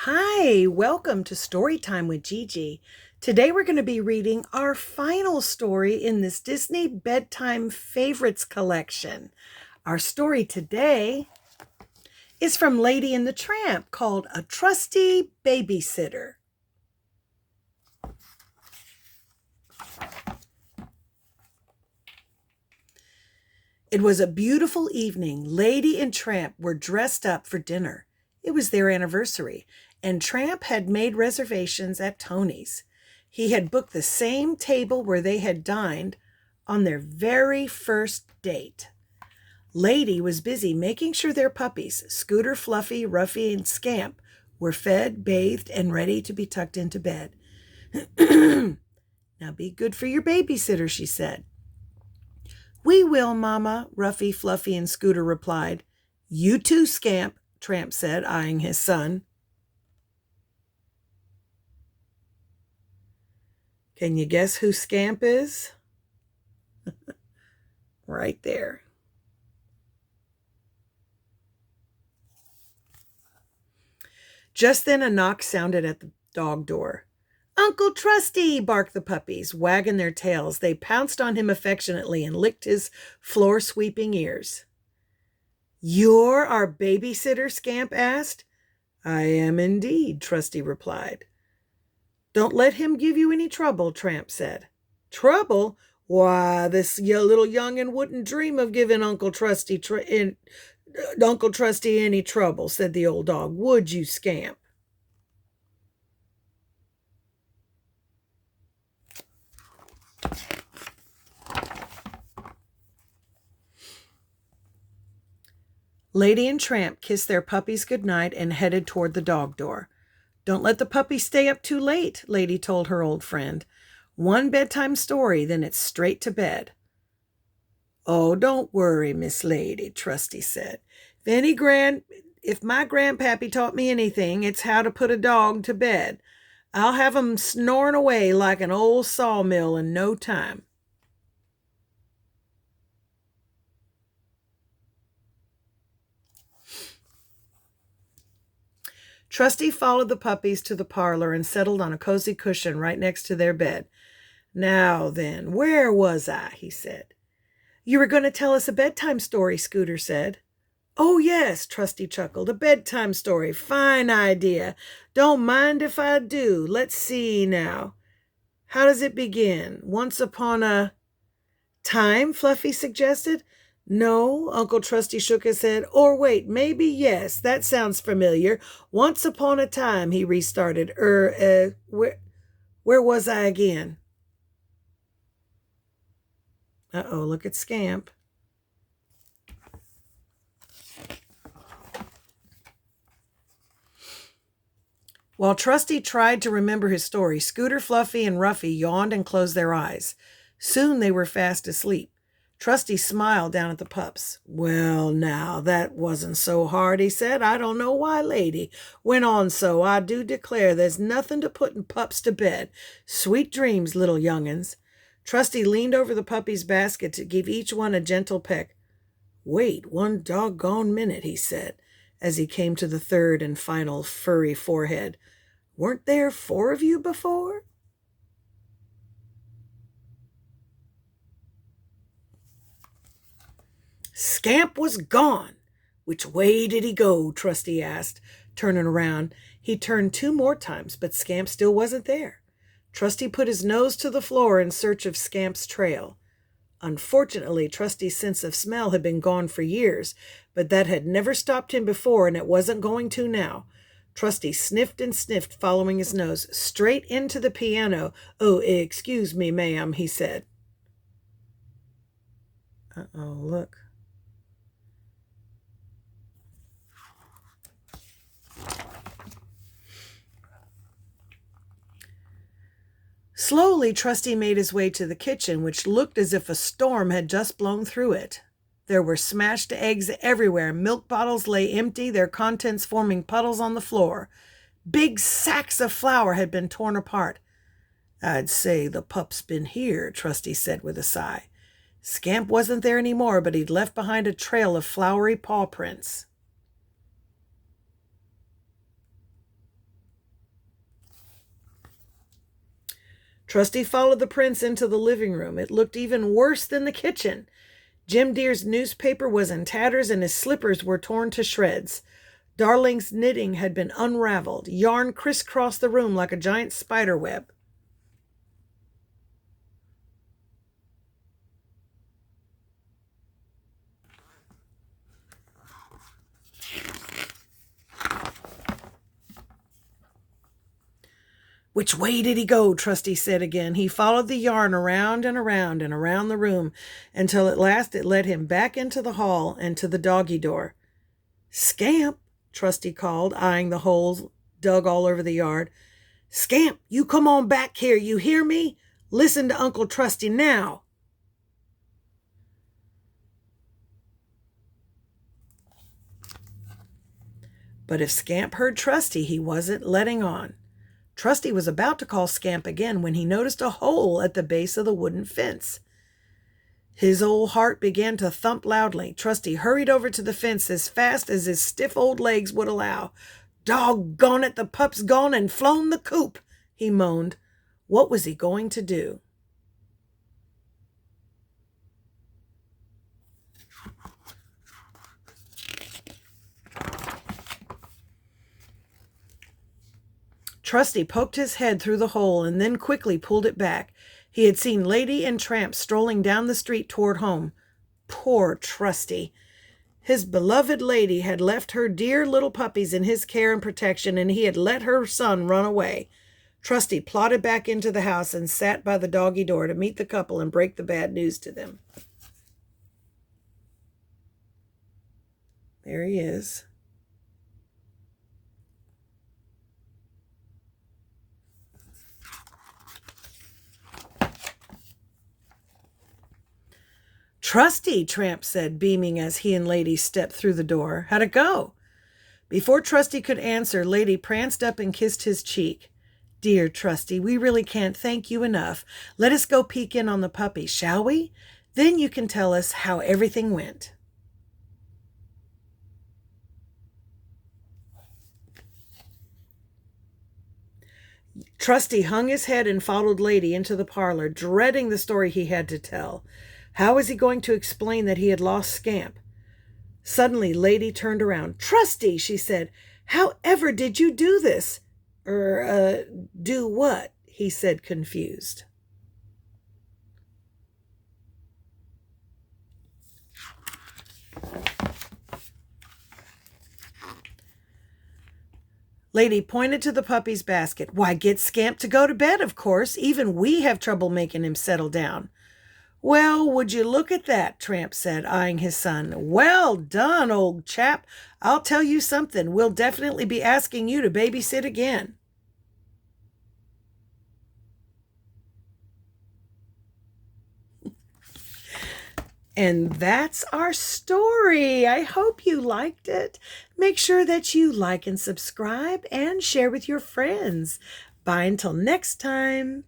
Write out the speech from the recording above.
Hi, welcome to Storytime with Gigi. Today we're going to be reading our final story in this Disney Bedtime Favorites collection. Our story today is from Lady and the Tramp called A Trusty Babysitter. It was a beautiful evening. Lady and Tramp were dressed up for dinner. It was their anniversary, and Tramp had made reservations at Tony's. He had booked the same table where they had dined on their very first date. Lady was busy making sure their puppies, Scooter, Fluffy, Ruffy, and Scamp, were fed, bathed, and ready to be tucked into bed. Now be good for your babysitter, she said. We will, Mama, Ruffy, Fluffy, and Scooter replied. You too, Scamp, Tramp said, eyeing his son. Can you guess who Scamp is? Right there. Just then a knock sounded at the dog door. Uncle Trusty, barked the puppies, wagging their tails. They pounced on him affectionately and licked his floor-sweeping ears. You're our babysitter? Scamp asked. I am indeed, Trusty replied. Don't let him give you any trouble, Tramp said. Trouble? Why, this little young'un wouldn't dream of giving Uncle Trusty any trouble, said the old dog. Would you, Scamp? Lady and Tramp kissed their puppies goodnight and headed toward the dog door. Don't let the puppies stay up too late, Lady told her old friend. One bedtime story, then it's straight to bed. Oh, don't worry, Miss Lady, Trusty said. If my grandpappy taught me anything, it's how to put a dog to bed. I'll have 'em snoring away like an old sawmill in no time. Trusty followed the puppies to the parlor and settled on a cozy cushion right next to their bed. Now then, where was I? He said. You were going to tell us a bedtime story, Scooter said. Oh, yes, Trusty chuckled. A bedtime story. Fine idea. Don't mind if I do. Let's see now. How does it begin? Once upon a time, Fluffy suggested. No, Uncle Trusty shook his head. Or wait, maybe yes. That sounds familiar. Once upon a time, he restarted. Where was I again? Uh-oh, look at Scamp. While Trusty tried to remember his story, Scooter, Fluffy, and Ruffy yawned and closed their eyes. Soon they were fast asleep. Trusty smiled down at the pups. Well, now, that wasn't so hard, he said. I don't know why Lady went on so. I do declare there's nothing to putting pups to bed. Sweet dreams, little young'uns. Trusty leaned over the puppy's basket to give each one a gentle peck. Wait one doggone minute, he said, as he came to the third and final furry forehead. Weren't there 4 of you before? Scamp was gone. Which way did he go? Trusty asked, turning around. He turned 2 more times, but Scamp still wasn't there. Trusty put his nose to the floor in search of Scamp's trail. Unfortunately, Trusty's sense of smell had been gone for years, but that had never stopped him before, and it wasn't going to now. Trusty sniffed and sniffed, following his nose, straight into the piano. Oh, excuse me, ma'am, he said. Uh-oh, look. Slowly, Trusty made his way to the kitchen, which looked as if a storm had just blown through it. There were smashed eggs everywhere. Milk bottles lay empty, their contents forming puddles on the floor. Big sacks of flour had been torn apart. I'd say the pup's been here, Trusty said with a sigh. Scamp wasn't there any more, but he'd left behind a trail of floury paw prints. Trusty followed the prince into the living room. It looked even worse than the kitchen. Jim Deer's newspaper was in tatters and his slippers were torn to shreds. Darling's knitting had been unraveled. Yarn crisscrossed the room like a giant spider web. Which way did he go? Trusty said again. He followed the yarn around and around and around the room until at last it led him back into the hall and to the doggy door. Scamp, Trusty called, eyeing the holes dug all over the yard. Scamp, you come on back here, you hear me? Listen to Uncle Trusty now. But if Scamp heard Trusty, he wasn't letting on. Trusty was about to call Scamp again when he noticed a hole at the base of the wooden fence. His old heart began to thump loudly. Trusty hurried over to the fence as fast as his stiff old legs would allow. Doggone it, the pup's gone and flown the coop, he moaned. What was he going to do? Trusty poked his head through the hole and then quickly pulled it back. He had seen Lady and Tramp strolling down the street toward home. Poor Trusty. His beloved lady had left her dear little puppies in his care and protection, and he had let her son run away. Trusty plodded back into the house and sat by the doggy door to meet the couple and break the bad news to them. There he is. Trusty, Tramp said, beaming as he and Lady stepped through the door. How'd it go? Before Trusty could answer, Lady pranced up and kissed his cheek. Dear Trusty, we really can't thank you enough. Let us go peek in on the puppy, shall we? Then you can tell us how everything went. Trusty hung his head and followed Lady into the parlor, dreading the story he had to tell. How was he going to explain that he had lost Scamp? Suddenly, Lady turned around. Trusty, she said, how ever did you do this? Do what? He said, confused. Lady pointed to the puppy's basket. Why, get Scamp to go to bed, of course. Even we have trouble making him settle down. Well, would you look at that, Tramp said, eyeing his son. Well done, old chap. I'll tell you something. We'll definitely be asking you to babysit again. And that's our story. I hope you liked it. Make sure that you like and subscribe and share with your friends. Bye until next time.